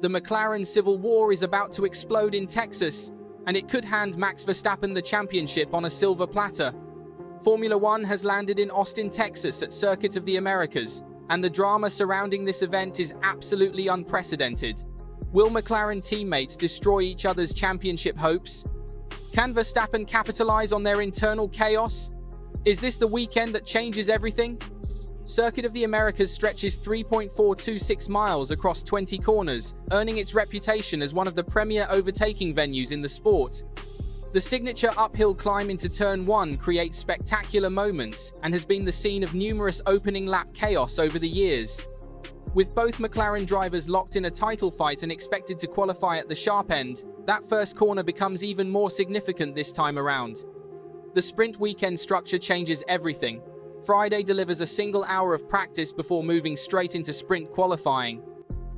The McLaren civil war is about to explode in Texas, and it could hand Max Verstappen the championship on a silver platter. Formula One has landed in Austin, Texas at Circuit of the Americas, and the drama surrounding this event is absolutely unprecedented. Will McLaren teammates destroy each other's championship hopes? Can Verstappen capitalize on their internal chaos? Is this the weekend that changes everything? Circuit of the Americas stretches 3.426 miles across 20 corners, earning its reputation as one of the premier overtaking venues in the sport. The signature uphill climb into Turn 1 creates spectacular moments and has been the scene of numerous opening lap chaos over the years. With both McLaren drivers locked in a title fight and expected to qualify at the sharp end, that first corner becomes even more significant this time around. The sprint weekend structure changes everything. Friday delivers a single hour of practice before moving straight into sprint qualifying.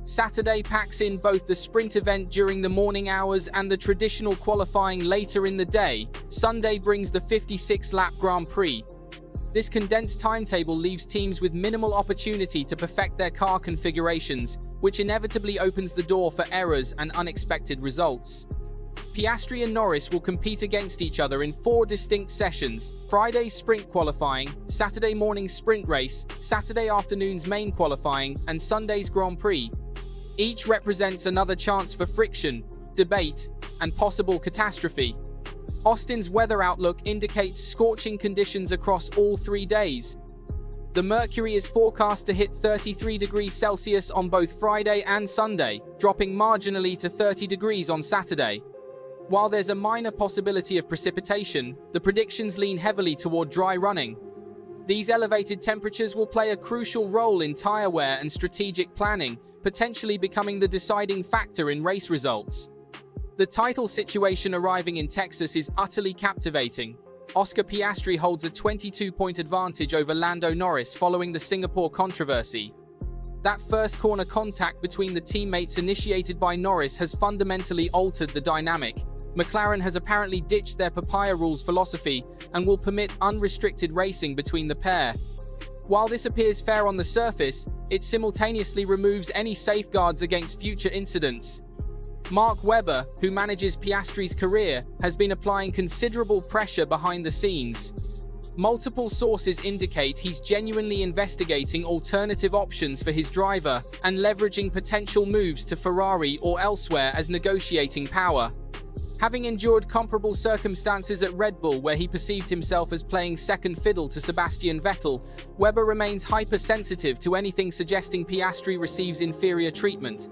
Saturday packs in both the sprint event during the morning hours and the traditional qualifying later in the day. Sunday brings the 56-lap Grand Prix. This condensed timetable leaves teams with minimal opportunity to perfect their car configurations, which inevitably opens the door for errors and unexpected results. Piastri and Norris will compete against each other in 4 distinct sessions: Friday's sprint qualifying, Saturday morning's sprint race, Saturday afternoon's main qualifying, and Sunday's Grand Prix. Each represents another chance for friction, debate, and possible catastrophe. Austin's weather outlook indicates scorching conditions across all 3 days. The mercury is forecast to hit 33 degrees Celsius on both Friday and Sunday, dropping marginally to 30 degrees on Saturday. While there's a minor possibility of precipitation, the predictions lean heavily toward dry running. These elevated temperatures will play a crucial role in tire wear and strategic planning, potentially becoming the deciding factor in race results. The title situation arriving in Texas is utterly captivating. Oscar Piastri holds a 22-point advantage over Lando Norris following the Singapore controversy. That first corner contact between the teammates initiated by Norris has fundamentally altered the dynamic. McLaren has apparently ditched their papaya rules philosophy and will permit unrestricted racing between the pair. While this appears fair on the surface, it simultaneously removes any safeguards against future incidents. Mark Webber, who manages Piastri's career, has been applying considerable pressure behind the scenes. Multiple sources indicate he's genuinely investigating alternative options for his driver and leveraging potential moves to Ferrari or elsewhere as negotiating power. Having endured comparable circumstances at Red Bull where he perceived himself as playing second fiddle to Sebastian Vettel, Webber remains hypersensitive to anything suggesting Piastri receives inferior treatment.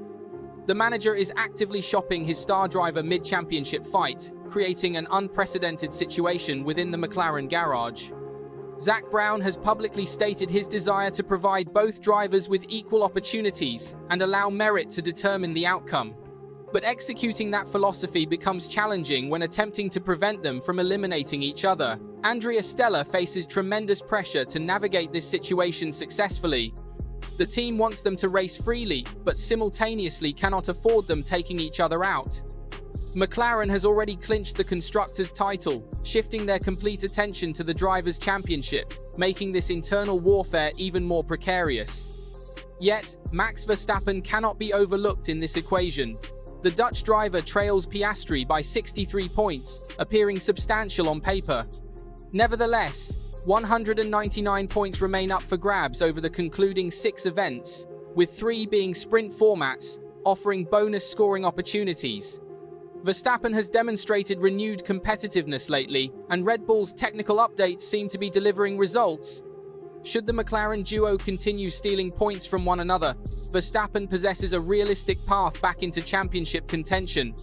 The manager is actively shopping his star driver mid-championship fight, creating an unprecedented situation within the McLaren garage. Zak Brown has publicly stated his desire to provide both drivers with equal opportunities and allow merit to determine the outcome. But executing that philosophy becomes challenging when attempting to prevent them from eliminating each other. Andrea Stella faces tremendous pressure to navigate this situation successfully. The team wants them to race freely, but simultaneously cannot afford them taking each other out. McLaren has already clinched the Constructors' title, shifting their complete attention to the Drivers' Championship, making this internal warfare even more precarious. Yet, Max Verstappen cannot be overlooked in this equation. The Dutch driver trails Piastri by 63 points, appearing substantial on paper. Nevertheless, 199 points remain up for grabs over the concluding 6 events, with 3 being sprint formats, offering bonus scoring opportunities. Verstappen has demonstrated renewed competitiveness lately, and Red Bull's technical updates seem to be delivering results. Should the McLaren duo continue stealing points from one another, Verstappen possesses a realistic path back into championship contention.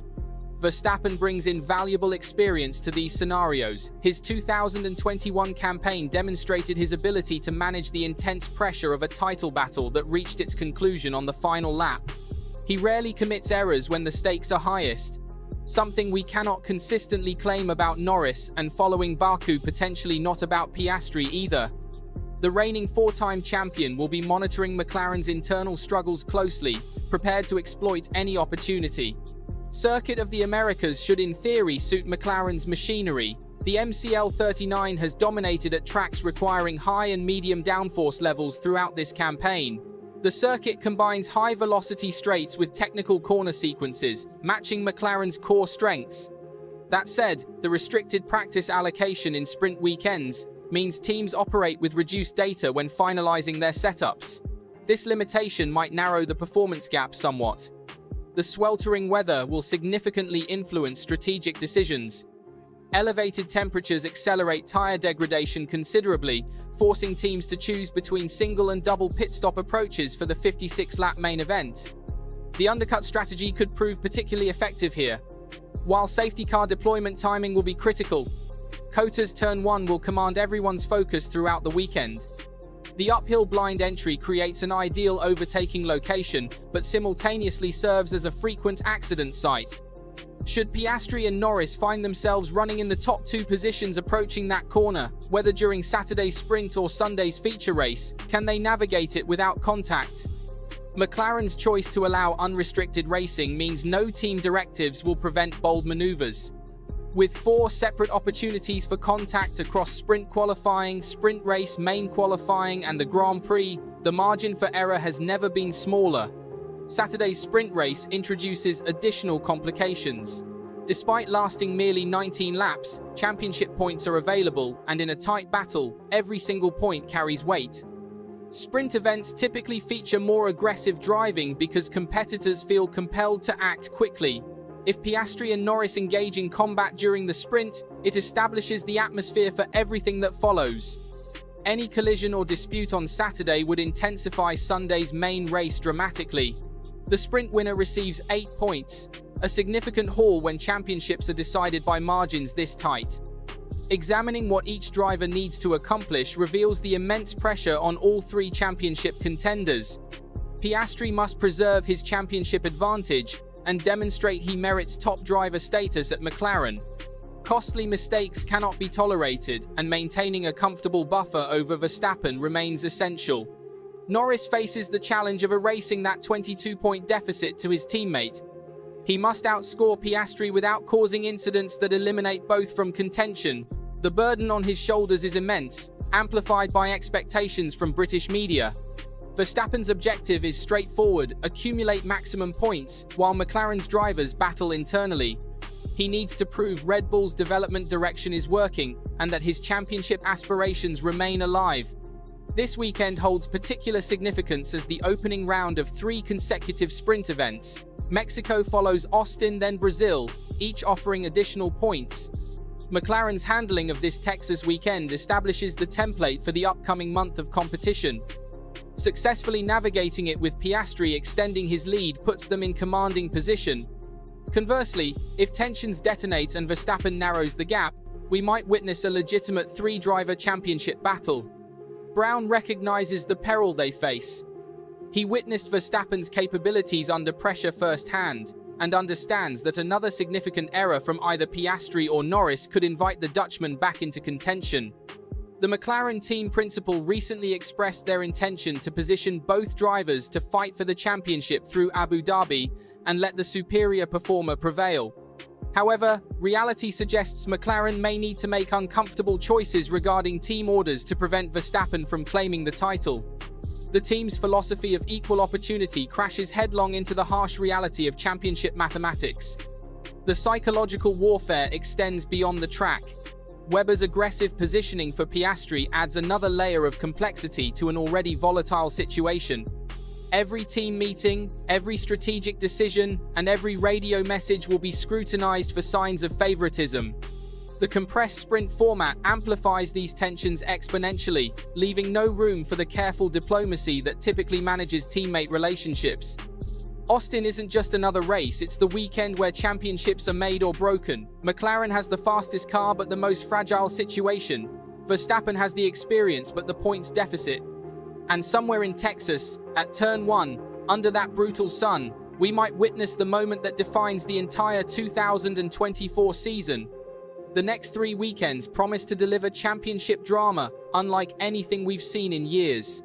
Verstappen brings invaluable experience to these scenarios. His 2021 campaign demonstrated his ability to manage the intense pressure of a title battle that reached its conclusion on the final lap. He rarely commits errors when the stakes are highest, something we cannot consistently claim about Norris, and following Baku, potentially not about Piastri either. The reigning 4-time champion will be monitoring McLaren's internal struggles closely, prepared to exploit any opportunity. Circuit of the Americas should in theory suit McLaren's machinery. The MCL39 has dominated at tracks requiring high and medium downforce levels throughout this campaign. The circuit combines high-velocity straights with technical corner sequences, matching McLaren's core strengths. That said, the restricted practice allocation in sprint weekends means teams operate with reduced data when finalizing their setups. This limitation might narrow the performance gap somewhat. The sweltering weather will significantly influence strategic decisions. Elevated temperatures accelerate tire degradation considerably, forcing teams to choose between single and double pit stop approaches for the 56-lap main event. The undercut strategy could prove particularly effective here. While safety car deployment timing will be critical, COTA's Turn 1 will command everyone's focus throughout the weekend. The uphill blind entry creates an ideal overtaking location, but simultaneously serves as a frequent accident site. Should Piastri and Norris find themselves running in the top two positions approaching that corner, whether during Saturday's sprint or Sunday's feature race, can they navigate it without contact? McLaren's choice to allow unrestricted racing means no team directives will prevent bold maneuvers. With 4 separate opportunities for contact across sprint qualifying, sprint race, main qualifying, and the Grand Prix, the margin for error has never been smaller. Saturday's sprint race introduces additional complications. Despite lasting merely 19 laps, championship points are available, and in a tight battle, every single point carries weight. Sprint events typically feature more aggressive driving because competitors feel compelled to act quickly. If Piastri and Norris engage in combat during the sprint, it establishes the atmosphere for everything that follows. Any collision or dispute on Saturday would intensify Sunday's main race dramatically. The sprint winner receives 8 points, a significant haul when championships are decided by margins this tight. Examining what each driver needs to accomplish reveals the immense pressure on all 3 championship contenders. Piastri must preserve his championship advantage and demonstrate he merits top driver status at McLaren. Costly mistakes cannot be tolerated, and maintaining a comfortable buffer over Verstappen remains essential. Norris faces the challenge of erasing that 22-point deficit to his teammate. He must outscore Piastri without causing incidents that eliminate both from contention. The burden on his shoulders is immense, amplified by expectations from British media. Verstappen's objective is straightforward: accumulate maximum points, while McLaren's drivers battle internally. He needs to prove Red Bull's development direction is working, and that his championship aspirations remain alive. This weekend holds particular significance as the opening round of 3 consecutive sprint events. Mexico follows Austin, then Brazil, each offering additional points. McLaren's handling of this Texas weekend establishes the template for the upcoming month of competition. Successfully navigating it with Piastri extending his lead puts them in commanding position. Conversely, if tensions detonate and Verstappen narrows the gap, we might witness a legitimate 3-driver championship battle. Brown recognizes the peril they face. He witnessed Verstappen's capabilities under pressure firsthand, and understands that another significant error from either Piastri or Norris could invite the Dutchman back into contention. The McLaren team principal recently expressed their intention to position both drivers to fight for the championship through Abu Dhabi and let the superior performer prevail. However, reality suggests McLaren may need to make uncomfortable choices regarding team orders to prevent Verstappen from claiming the title. The team's philosophy of equal opportunity crashes headlong into the harsh reality of championship mathematics. The psychological warfare extends beyond the track. Webber's aggressive positioning for Piastri adds another layer of complexity to an already volatile situation. Every team meeting, every strategic decision, and every radio message will be scrutinized for signs of favoritism. The compressed sprint format amplifies these tensions exponentially, leaving no room for the careful diplomacy that typically manages teammate relationships. Austin isn't just another race, it's the weekend where championships are made or broken. McLaren has the fastest car but the most fragile situation. Verstappen has the experience but the points deficit. And somewhere in Texas, at Turn 1, under that brutal sun, we might witness the moment that defines the entire 2024 season. The next 3 weekends promise to deliver championship drama, unlike anything we've seen in years.